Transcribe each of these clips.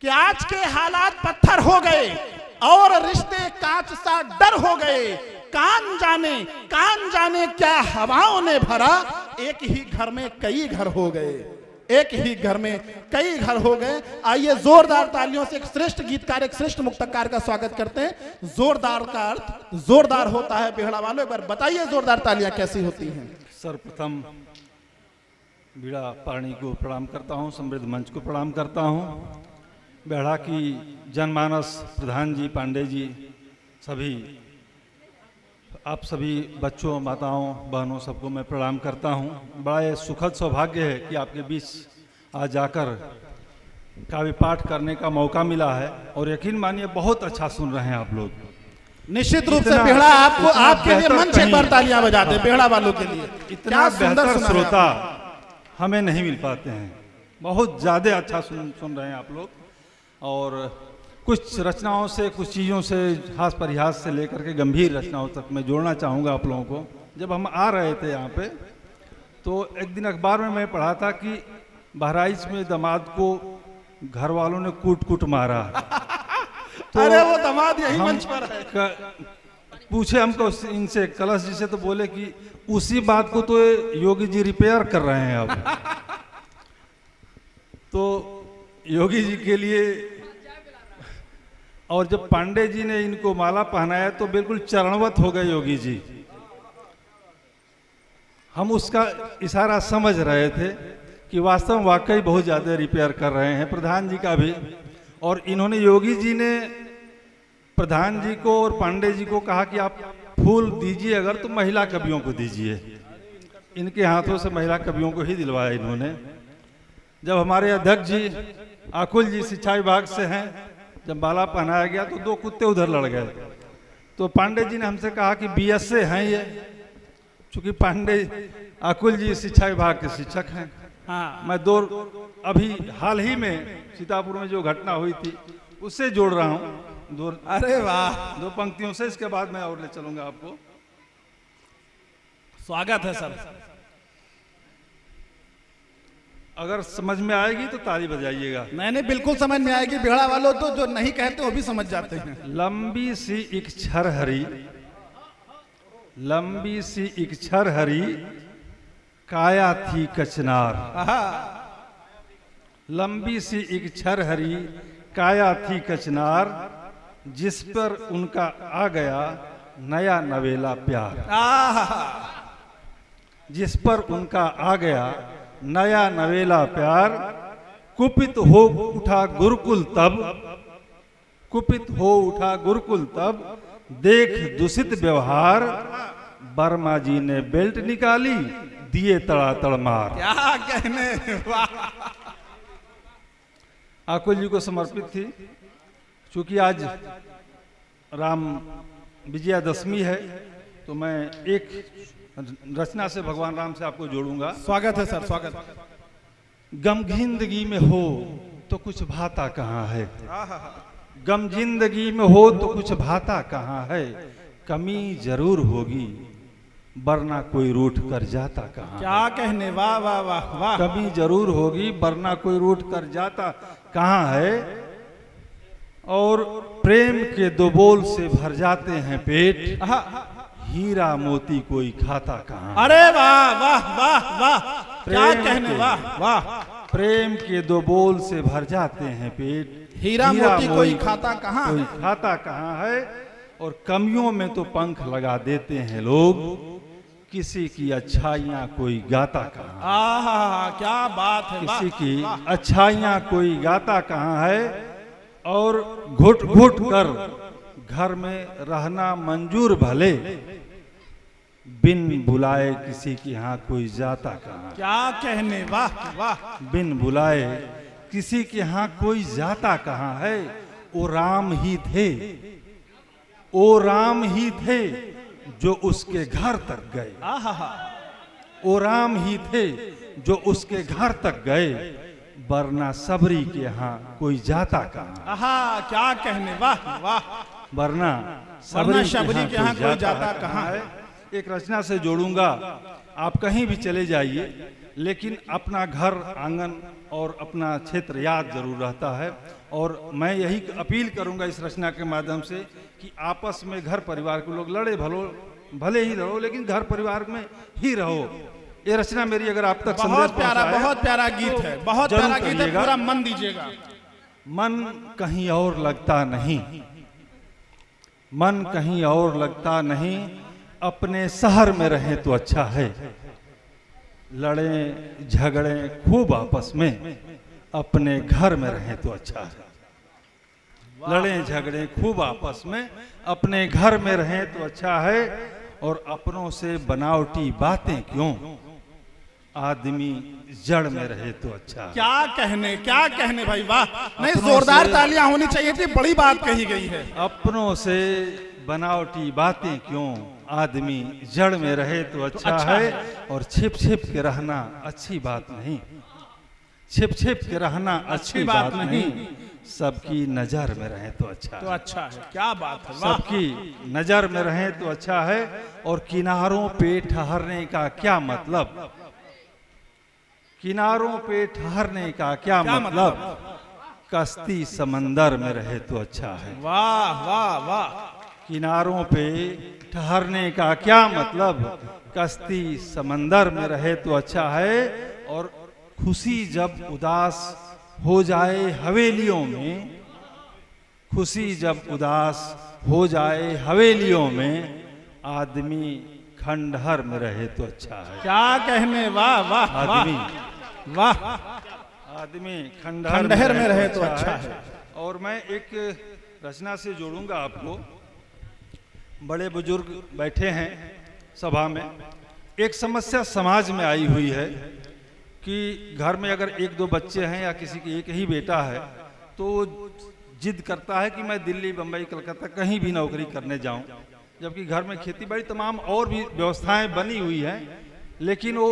कि आज के हालात पत्थर हो गए और रिश्ते कांच सा डर हो गए। कान जाने क्या हवाओं ने भरा, एक ही घर में कई घर हो गए, एक ही घर में कई घर हो गए। आइए जोरदार तालियों से एक श्रेष्ठ गीतकार, एक श्रेष्ठ मुक्तकार का स्वागत करते हैं। जोरदार का अर्थ जोरदार होता है। बेहड़ा वालों एक बार बताइए जोरदार तालियां कैसी होती हैं। सर्वप्रथम बीड़ा पाणी को प्रणाम करता हूँ, समृद्ध मंच को प्रणाम करता हूँ। बेहड़ा की जनमानस, प्रधान जी, पांडे जी, सभी आप सभी बच्चों, माताओं, बहनों, सबको मैं प्रणाम करता हूँ। बड़ा ये सुखद सौभाग्य है कि आपके बीच आज जाकर काव्य पाठ करने का मौका मिला है और यकीन मानिए बहुत अच्छा सुन रहे हैं आप लोग। निश्चित रूप से बेहड़ा आपको, आपके लिए मंच एक बार तालियां बजाते हैं बेहड़ा वालों के लिए। इतना बेहतर श्रोता हमें नहीं मिल पाते हैं। बहुत ज़्यादा अच्छा सुन रहे हैं आप लोग। और कुछ रचनाओं से, कुछ चीज़ों से, हास परिहास से लेकर के गंभीर रचनाओं तक मैं जोड़ना चाहूँगा आप लोगों को। जब हम आ रहे थे यहाँ पे तो एक दिन अखबार में मैं पढ़ा था कि बहराइच में दामाद को घर वालों ने कूट कूट मारा। तो अरे वो दामाद यही मंच पर है। पूछे हमको इनसे, कलश जी से, तो बोले कि उसी बात को तो योगी जी रिपेयर कर रहे हैं अब। तो योगी जी के लिए, और जब पांडे जी ने इनको माला पहनाया तो बिल्कुल चरणवत हो गए योगी जी। हम उसका इशारा समझ रहे थे कि वास्तव में वाकई बहुत ज़्यादा रिपेयर कर रहे हैं प्रधान जी का भी। और इन्होंने, योगी जी ने प्रधान जी को और पांडे जी को कहा कि आप फूल दीजिए अगर तो महिला कवियों को दीजिए। इनके हाथों से महिला कवियों को ही दिलवाया इन्होंने। जब हमारे अध्यक्ष जी आकुल जी शिक्षा विभाग से हैं, जब माला पहनाया गया तो दो कुत्ते उधर लड़ गए। तो पांडे जी ने हमसे कहा कि बीएस से हैं ये, चूंकि पांडे आकुल जी शिक्षा विभाग के शिक्षक हैं। हाँ, मैं अभी हाल ही में सीतापुर में जो घटना हुई थी उससे जोड़ रहा हूँ। अरे वाह, दो पंक्तियों से, इसके बाद मैं और ले चलूंगा आपको। स्वागत है सर। अगर समझ में आएगी तो ताली बजाइएगा। नहीं, बिल्कुल समझ में आएगी। बेहड़ा वालों तो जो नहीं कहते वो भी समझ जाते हैं। लंबी सी एक छर हरी, लंबी सी एक छर हरी, काया थी कचनार। लंबी सी एक छर हरी, काया थी कचनार, जिस पर उनका आ गया नया नवेला प्यार। जिस पर उनका आ गया नया नवेला प्यार, कुपित हो उठा गुरुकुल तब, कुपित हो उठा गुरुकुल तब, देख दूषित व्यवहार, वर्मा जी ने बेल्ट निकाली, दिए तड़ातड़ मार। क्या कहने, वाह। आकुल जी को समर्पित थी। चूंकि आज राम विजयादशमी है तो मैं एक रचना से भगवान राम से आपको जोड़ूंगा। स्वागत है सर, स्वागत। गम जिंदगी में हो तो कुछ भाता कहाँ है, गम जिंदगी में हो तो कुछ भाता कहाँ है, कमी जरूर होगी वरना कोई रूठ कर जाता कहाँ। क्या कहने, वाह वाह वाह वाह। कमी जरूर होगी वरना कोई रूठ कर जाता कहाँ है, और प्रेम के दो बोल से भर जाते हैं पेट, हीरा मोती कोई खाता कहाँ। अरे वाह वाह वाह वाह, क्या कहने, वाह वाह। प्रेम के दो बोल से भर जाते हैं पेट, हीरा मोती कोई खाता कहाँ, कोई खाता कहाँ है, और कमियों में तो पंख लगा देते हैं लोग, किसी की अच्छाइयाँ कोई गाता कहाँ। आहा, क्या बात है। किसी की अच्छाइयाँ कोई गाता कहाँ है, और घुट घुट कर घर में रहना मंजूर भले, बिन बुलाए किसी के यहाँ कोई जाता कहाँ। क्या कहने, वाह वाह। बिन बुलाए किसी के यहाँ कोई जाता कहाँ है, वो राम ही थे, वो राम ही थे जो उसके घर तक गए। वो राम ही थे जो उसके घर तक गए, वरना सबरी के यहाँ कोई जाता कहाँ। क्या कहने, वाह वाह। वरना सबरी के यहाँ कोई जाता कहाँ है। एक रचना से जोड़ूंगा। आप कहीं भी चले जाइए लेकिन अपना घर, आंगन और अपना क्षेत्र याद जरूर रहता है। और मैं यही अपील करूंगा इस रचना के माध्यम से कि आपस में घर परिवार के लोग लड़े भले ही रहो, लेकिन घर परिवार में ही रहो। ये रचना मेरी अगर आप तक बहुत प्यारा गीत है, बहुत प्यारा गीत है, पूरा मन दीजिएगा। मन कहीं और लगता नहीं, मन कहीं और लगता नहीं, अपने शहर में रहे तो अच्छा है। लड़े झगड़े खूब आपस में, अपने घर में रहे तो अच्छा है। लड़े झगड़े खूब आपस में, अपने घर में रहे तो अच्छा है। और अपनों से बनावटी बातें क्यों, आदमी जड़ में रहे तो अच्छा है। क्या कहने भाई, वाह। नहीं, जोरदार तालियां होनी चाहिए थी, बड़ी बात कही गई है। अपनों से बनावटी बातें क्यों, आदमी जड़ में रहे तो अच्छा है। और छिप छिप के रहना अच्छी बात नहीं, छिप छिप के रहना अच्छी बात नहीं, सबकी नजर में रहे तो अच्छा है। क्या बात है, वाह। सबकी नजर में रहे तो अच्छा है। और किनारों पे ठहरने का क्या मतलब, किनारों पे ठहरने का क्या मतलब, कश्ती समंदर में रहे तो अच्छा है। वाह वाह वाह। किनारों पे ठहरने का क्या मतलब, कश्ती समंदर में रहे तो अच्छा है। और खुशी जब उदास हो जाए हवेलियों में, खुशी जब उदास हो जाए हवेलियों में, आदमी खंडहर में रहे तो अच्छा है। क्या कहने, वाह वाह आदमी वाह। आदमी खंडहर में रहे तो अच्छा है। और मैं एक रचना से जोड़ूंगा आपको। बड़े बुजुर्ग बैठे हैं सभा में। एक समस्या समाज में आई हुई है कि घर में अगर एक दो बच्चे हैं या किसी की एक ही बेटा है तो जिद करता है कि मैं दिल्ली बम्बई कलकत्ता कहीं भी नौकरी करने जाऊं, जबकि घर में खेती बाड़ी तमाम और भी व्यवस्थाएं बनी हुई हैं, लेकिन वो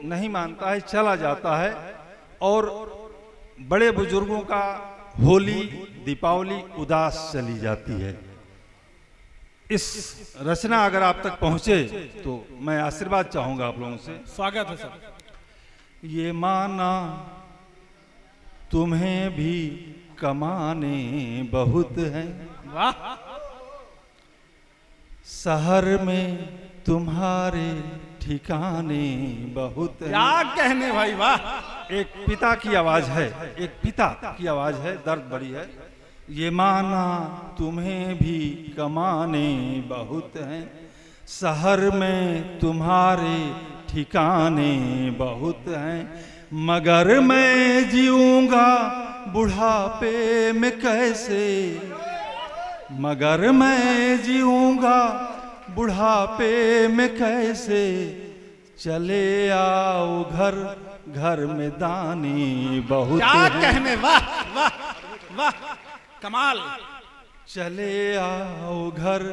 नहीं मानता है, चला जाता है। और बड़े बुजुर्गों का होली दीपावली उदास चली जाती है। इस रचना अगर आप तक पहुंचे तो मैं आशीर्वाद चाहूंगा आप लोगों से। स्वागत है सर। ये माना तुम्हें भी कमाने बहुत हैं, वाह। शहर में तुम्हारे ठिकाने बहुत हैं। क्या कहने भाई, वाह। एक पिता की आवाज है, एक पिता की आवाज है, दर्द बड़ी है। ये माना तुम्हें भी कमाने बहुत हैं, शहर में तुम्हारे ठिकाने बहुत हैं, मगर मैं जीऊंगा बुढ़ापे में कैसे, मगर मैं जीऊंगा बुढ़ापे में कैसे, चले आओ घर घर में दानी बहुत क्या हैं। कहने, वाह वाह वाह, कमाल। चले आओ घर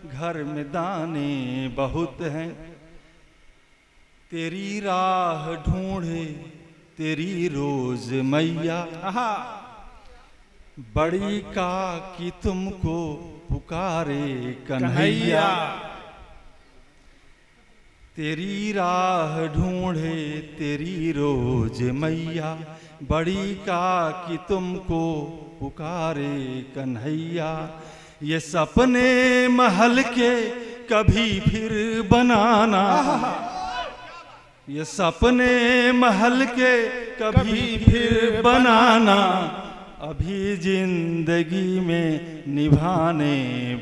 घर में दाने बहुत हैं, तेरी राह ढूंढे तेरी रोज मैया, बड़ी का कि तुमको पुकारे कन्हैया, तेरी राह ढूंढे तेरी रोज मैया, बड़ी का कि तुमको पुकारे कन्हैया, ये सपने महल के कभी फिर बनाना, ये सपने महल के कभी फिर बनाना, अभी जिंदगी में निभाने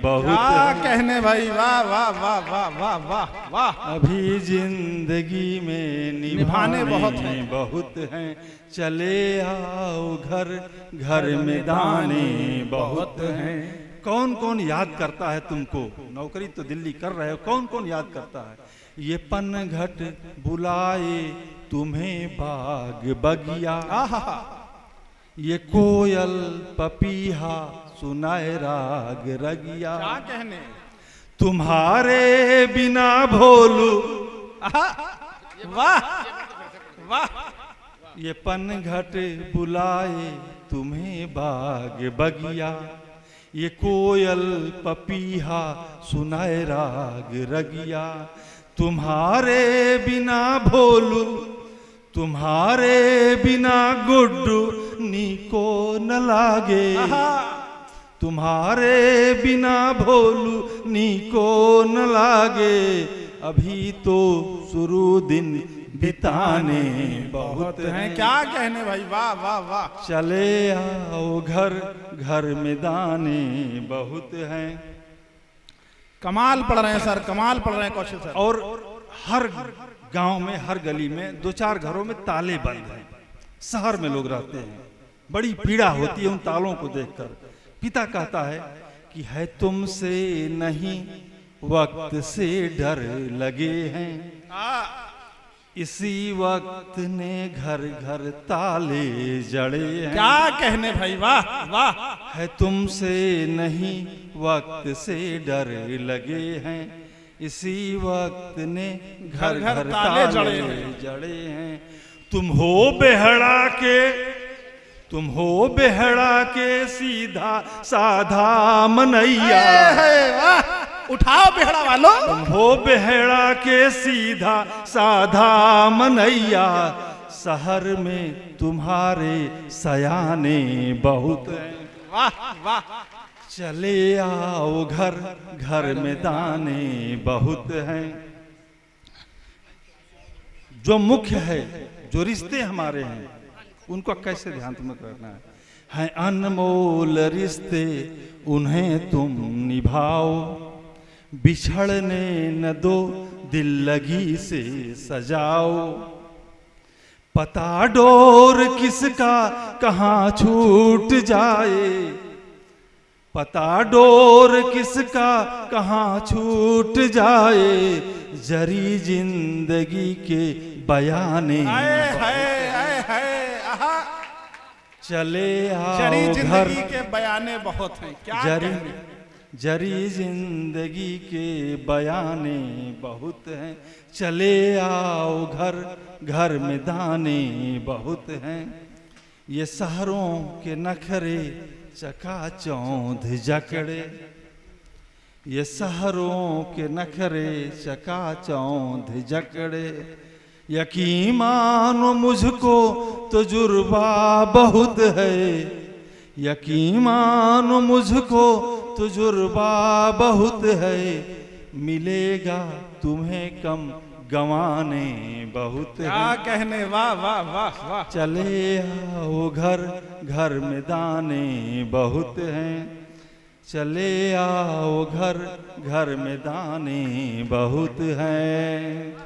बहुत क्या कहने भाई, वाह वाह वाह वाह वाह वाह वाह। अभी जिंदगी में निभाने बहुत हैं, चले आओ घर घर में दाने बहुत हैं। कौन कौन याद करता है तुमको, नौकरी तो दिल्ली कर रहे हो, कौन कौन याद करता है। ये पनघट बुलाए तुम्हें बाग बगिया, ये कोयल पपीहा सुनाए राग रगिया, क्या कहने, तुम्हारे बिना भोलू, वाह वाह। ये पनघट बुलाए तुम्हें बाग बगिया, ये कोयल पपीहा सुनाए राग रगिया, तुम्हारे बिना भोलू तुम्हारे बिना गुड्डू नीको न लागे, तुम्हारे बिना भोलू नीको न लागे, अभी तो शुरू दिन बिताने बहुत हैं। क्या कहने भाई, वाह वाह वाह। चले आओ घर घर में दाने बहुत हैं। कमाल पढ़ रहे हैं सर, कमाल पढ़ रहे हैं कौशल सर। और हर गांव में, हर गली में 2-4 घरों में ताले बंद हैं। शहर में लोग रहते हैं, बड़ी पीड़ा होती है उन तालों को देखकर। पिता कहता है कि है तुमसे नहीं वक्त से डर लगे हैं, इसी वक्त ने घर घर ताले जड़े हैं। क्या कहने भाई, वाह वाह। है तुमसे नहीं वक्त से डर लगे हैं, इसी वक्त ने घर घर ताले जड़े हैं। तुम हो बेहड़ा के, तुम हो बेहड़ा के सीधा साधा मनैया, उठाओ बेहड़ा वालों। तुम हो बेहड़ा के सीधा साधा मनैया, शहर में तुम्हारे सयाने बहुत हैं। वाह वाह। चले आओ घर घर में दाने बहुत हैं। जो मुख्य है, जो रिश्ते हमारे हैं, उनको कैसे ध्यान में करना है अनमोल रिश्ते, उन्हें तुम निभाओ, बिछड़ने न दो दिल लगी से सजाओ, पता डोर किसका कहाँ छूट जाए, पता डोर किसका कहाँ छूट जाए, जरी जिंदगी के बयाने चले आओ घर के बयाने बहुत हैं। क्या जरी जिंदगी के बयाने बहुत हैं। चले आओ घर घर में दाने बहुत हैं। ये शहरों के नखरे चकाचौंध जकड़े, ये शहरों के नखरे चकाचौंध जकड़े, यकीन मानो मुझको तजुर्बा बहुत है, यकीन मानो मुझको तजुर्बा बहुत है, मिलेगा तुम्हें कम गंवाने बहुत है। क्या कहने, वाह वाह वाह वाह। चले आओ घर घर में दाने बहुत हैं, चले आओ घर घर में दाने बहुत हैं।